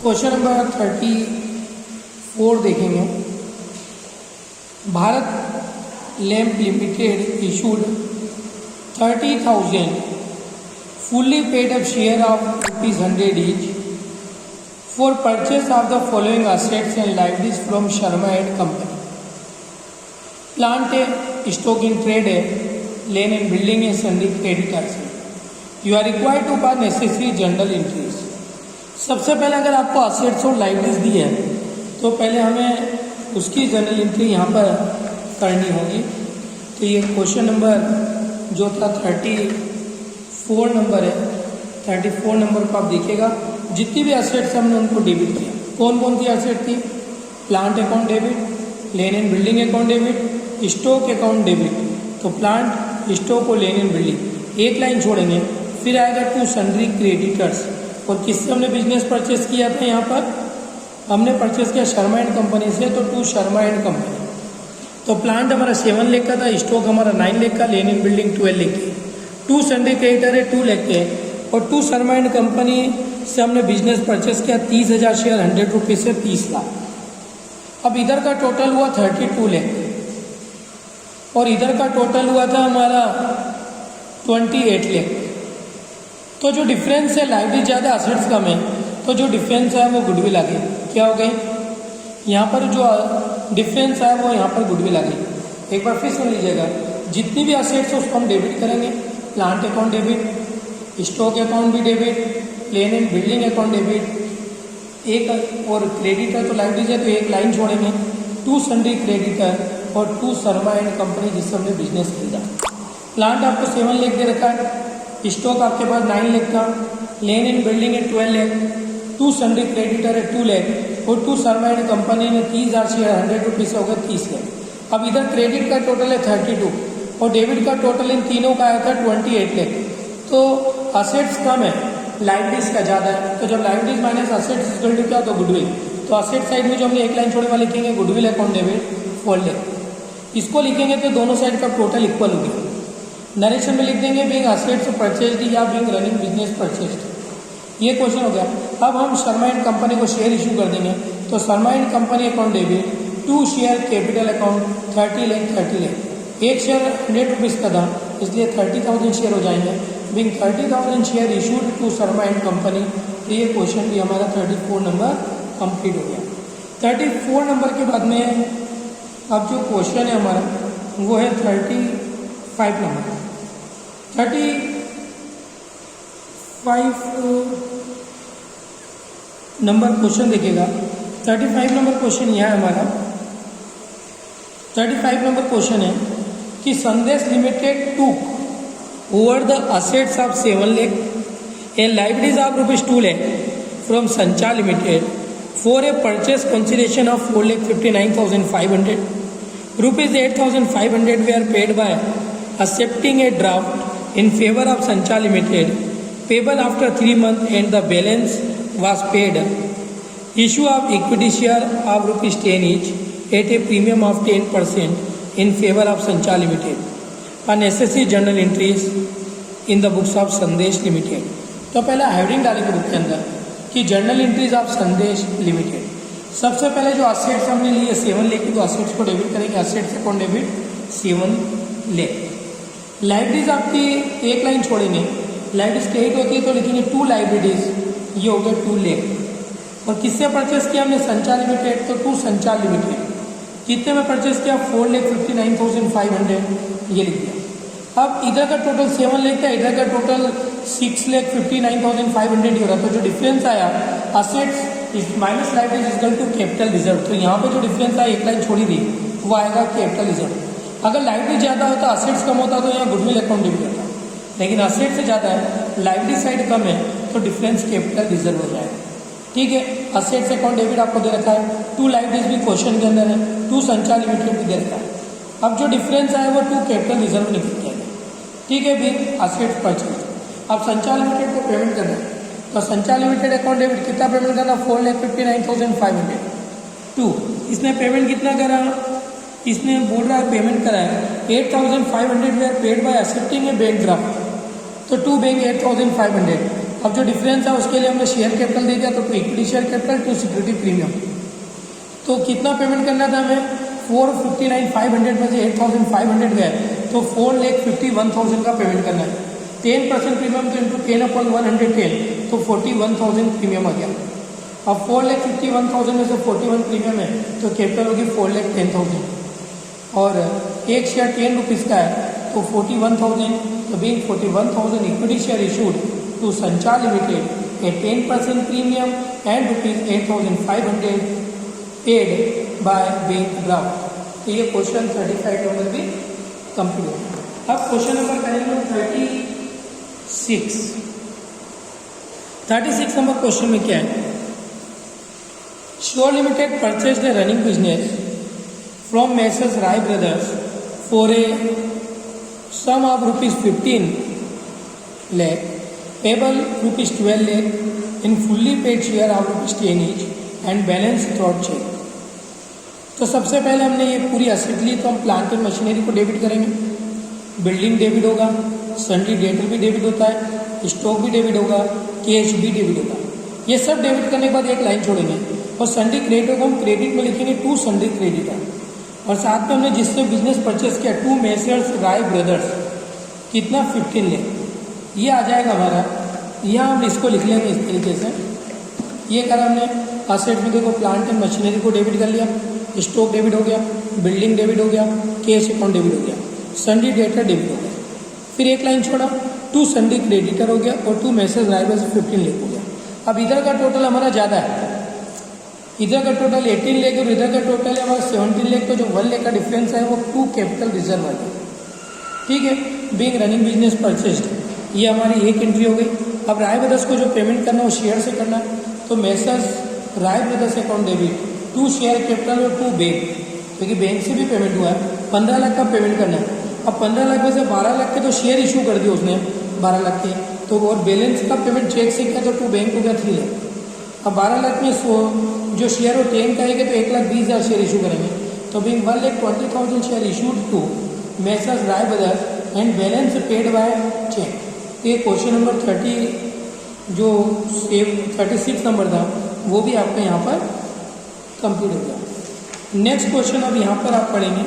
Question number 34 देखेंगे। Bharat lamp limited issued 30,000 fully paid up share of ₹100 each for purchase of the following assets and liabilities from Sharma and Company. Plant है, stock in trade है, land and building है, sundry creditors है। You are required to pass necessary journal entries. सबसे पहले अगर आपको assets और liabilities दी है तो पहले हमें उसकी जनरल एंट्री यहाँ पर करनी होगी। तो ये क्वेश्चन नंबर जो था 34 नंबर है, 34 नंबर को आप देखिएगा। जितनी भी असेट्स हमने उनको डेबिट किया। कौन कौन सी असेट थी? Plant account debit, land and building account debit, stock account debit. तो प्लांट, स्टॉक और लैंड एंड बिल्डिंग एक लाइन छोड़ेंगे। फिर आएगा टू सन्ड्री क्रेडिटर्स। और किससे हमने बिजनेस परचेस किया था? यहाँ पर हमने परचेस किया शर्मा एंड कंपनी से, तो टू शर्मा एंड कंपनी। तो प्लांट हमारा 7 लाख का था, स्टॉक हमारा 9 लाख का, लैंड एंड बिल्डिंग 12 लाख की। टू सन्ड्री क्रेडिटर है 2 लाख के, और टू शर्मा एंड कंपनी से हमने बिजनेस परचेस किया 30,000 शेयर 100 रुपीज़ से 30 लाख। अब इधर का टोटल हुआ 32 लाख और इधर का टोटल हुआ था हमारा 28 लाख। तो जो डिफरेंस है, लाइबिलिटी ज़्यादा असेट्स कम है, तो जो डिफरेंस है वो गुडविल आ गई। क्या हो गई? यहाँ पर जो डिफरेंस है वो यहाँ पर गुडविल आ गई। एक बार फिर सुन लीजिएगा। जितनी भी असेट्स है उसको हम डेबिट करेंगे। Plant account debit, stock account भी debit, land and building account debit. एक और क्रेडिटर तो लाइबिलिटीज है तो एक लाइन छोड़ेंगे। टू सन्ड्री क्रेडिटर और टू शर्मा एंड कंपनी जिससे हमने बिजनेस खरीदा। प्लांट आपको 7 लाख दे रखा है, स्टॉक आपके पास 9 लाख का, लैंड एंड बिल्डिंग है 12 लाख, टू सन्ड्री क्रेडिटर है 2 लाख और टू शर्मा एंड कंपनी ने 30,000 शेयर 100 रुपीज़ से हो गए 30 लाख। अब इधर क्रेडिट का टोटल है 32 और डेबिट का टोटल इन तीनों का आया था 28 लाख। तो असेट्स कम है, लाइबिलिटीज का ज़्यादा है। तो जब liabilities minus assets equal to क्या, तो गुडविल। तो असेट साइड में जो हमने एक लाइन छोड़े वाले लिखेंगे गुडविल अकाउंट डेबिट 4 लाख। इसको लिखेंगे तो दोनों साइड का टोटल इक्वल हो गया। नरेशन में लिख देंगे बीइंग असेट्स परचेज्ड या बीइंग रनिंग बिजनेस परचेज्ड। ये क्वेश्चन हो गया। अब हम शर्मा एंड कंपनी को शेयर इशू कर देंगे। तो Sharma and company account debit, to share capital account 30 lakh. एक शेयर 100 रुपीज़ का था, इसलिए 30,000 शेयर हो जाएंगे। Being 30,000 shares issued to Sharma and company. तो ये क्वेश्चन भी हमारा 34 नंबर कंप्लीट हो गया। 34 नंबर के बाद में अब जो क्वेश्चन है हमारा वो है 35 नंबर। 35 नंबर क्वेश्चन देखिएगा। 35 नंबर क्वेश्चन यह है हमारा। 35 नंबर क्वेश्चन है कि Sandesh limited took over the assets of 7 lakh and liabilities of ₹2 lakh from Sanchar limited for a purchase consideration of 4,59,500 ₹8,500 were paid by accepting a draft in favor of Sanchar Limited, payable after 3 months, and the balance was paid. Issue of equity share of ₹10 each at a premium of 10% in favor of Sanchar Limited. Unnecessary journal entries in the books of Sandesh Limited. तो पहले heading डालेंगे book के अंदर कि journal entries of संदेश limited. सबसे पहले जो असेट्स हमने लिए 7 लाख की, तो असेट्स को डेबिट करेंगे। Assets account debit 7 lakh. Liabilities आपकी एक लाइन छोड़ेंगे। लाइबिलिटीज क्रेडिट होती है तो लिखेंगे टू लाइबिलिटीज, ये हो गया 2 लाख। और किससे परचेस किया हमने? संचार लिमिटेड, तो टू संचार लिमिटेड। कितने में परचेस किया? 4,59,500, ये लिख दिया। अब इधर का टोटल 7 लाख था, इधर का टोटल 6,59,500 ही हो रहा। तो जो डिफरेंस आया assets minus liabilities equal to capital reserve. तो यहाँ पे जो डिफरेंस आया एक लाइन छोड़ी दी, वो आएगा कैपिटल रिजर्व। अगर लाइबिलिटी ज़्यादा होता, असेट्स कम होता तो यहाँ गुडविल अकाउंट डेबिट होता, लेकिन असेट से ज़्यादा है, लाइबिलिटी साइड कम है, तो डिफरेंस कैपिटल रिजर्व हो जाएगा। ठीक है। असेट्स अकाउंट डेबिट आपको दे रखा है, टू लाइबिलिटीज भी क्वेश्चन के अंदर है, टू संचार लिमिटेड भी दे रखा है। अब जो डिफरेंस आया वो टू कैपिटल रिजर्व निकल के आएगा। ठीक है भी असेट्स परचेज। अब संचार लिमिटेड को पेमेंट करना है, तो संचार लिमिटेड अकाउंट डेबिट कितना पेमेंट करना? 4,59,500 टू। इसने पेमेंट कितना करा? इसने बोल रहा है पेमेंट करा है 8,500 were paid by accepting a bank draft. तो टू बैंक 8,500 अब जो डिफरेंस है उसके लिए हमने शेयर कैपिटल दे दिया, तो to equity share capital to security premium. तो कितना पेमेंट करना था हमें, 459,500 में से 8,500 गया, तो 4,51,000 का पेमेंट करना है। 10% प्रीमियम तो इंटू 10/110, तो 41,000 प्रीमियम आ गया। अब 4,51,000 में से 41 प्रीमियम है, तो कैपिटल होगी 4,10,000 और एक शेयर 10 रुपीज़ का है, तो 41,000, तो being 41,000 equity share issued to Sanchar limited a 10% premium and ₹8,500 paid by bank draft. तो ये क्वेश्चन 35 नंबर भी कंप्लीट हो। अब क्वेश्चन नंबर करेंगे 36 नंबर क्वेश्चन में क्या है, sure limited purchase the running business from messrs Rai brothers for a sum of ₹15 lakh payable ₹12 lakh in fully paid share of ₹10 each and balance throughout check। तो सबसे पहले हमने ये पूरी असेट ली, तो हम प्लांट एंड मशीनरी को डेबिट करेंगे, बिल्डिंग डेबिट होगा, सन्डी डेटर भी डेबिट होता है, स्टॉक भी डेबिट होगा, कैश भी डेबिट होगा। ये सब डेबिट करने के बाद एक लाइन छोड़ेंगे और सन्डी क्रेडिट को हम क्रेडिट में लिखेंगे टू सन्डी क्रेडिटर, और साथ में हमने जिससे बिजनेस परचेस किया टू मेसर्स राय ब्रदर्स, कितना 15 लाख, ये आ जाएगा हमारा। यहाँ हम इसको लिख लेंगे इस तरीके से, ये करा हमने असेट में, देखो प्लांट एंड मशीनरी को डेबिट कर लिया, स्टॉक डेबिट हो गया, बिल्डिंग डेबिट हो गया, कैश अकाउंट डेबिट हो गया, सन्डी डेटर डेबिट हो गया, फिर एक लाइन छोड़ा, टू सन्डी क्रेडिटर हो गया और to messrs Rai brothers 15 lakh हो गया। अब इधर का टोटल हमारा ज़्यादा है, इधर का टोटल 18 लाख और इधर का टोटल है हमारा 17 लाख, तो जो 1 लाख का डिफरेंस है वो टू कैपिटल रिजर्व आ गया। ठीक है, बीइंग रनिंग बिजनेस परचेस्ड, ये हमारी एक एंट्री हो गई। अब राय ब्रदर्स को जो पेमेंट करना है वो शेयर से करना है, तो messrs Rai brothers account debit to share capital और टू बैंक, क्योंकि बैंक से भी पेमेंट हुआ है, 15 लाख का पेमेंट करना है। अब 15 लाख में से 12 लाख के तो शेयर इशू कर दिए उसने 12 लाख के, तो और बैलेंस का पेमेंट चेक से किया तो टू बैंक हो गया 3 लाख। अब 12 लाख में जो शेयर हो 10 का है तो 1,20,000 शेयर इशू करेंगे, तो being 1,20,000 shares issued to messrs Rai brothers and balance paid by cheque. तो ये क्वेश्चन नंबर 36 नंबर था, वो भी आपका यहाँ पर कंप्लीट हो गया। नेक्स्ट क्वेश्चन अब यहाँ पर आप पढ़ेंगे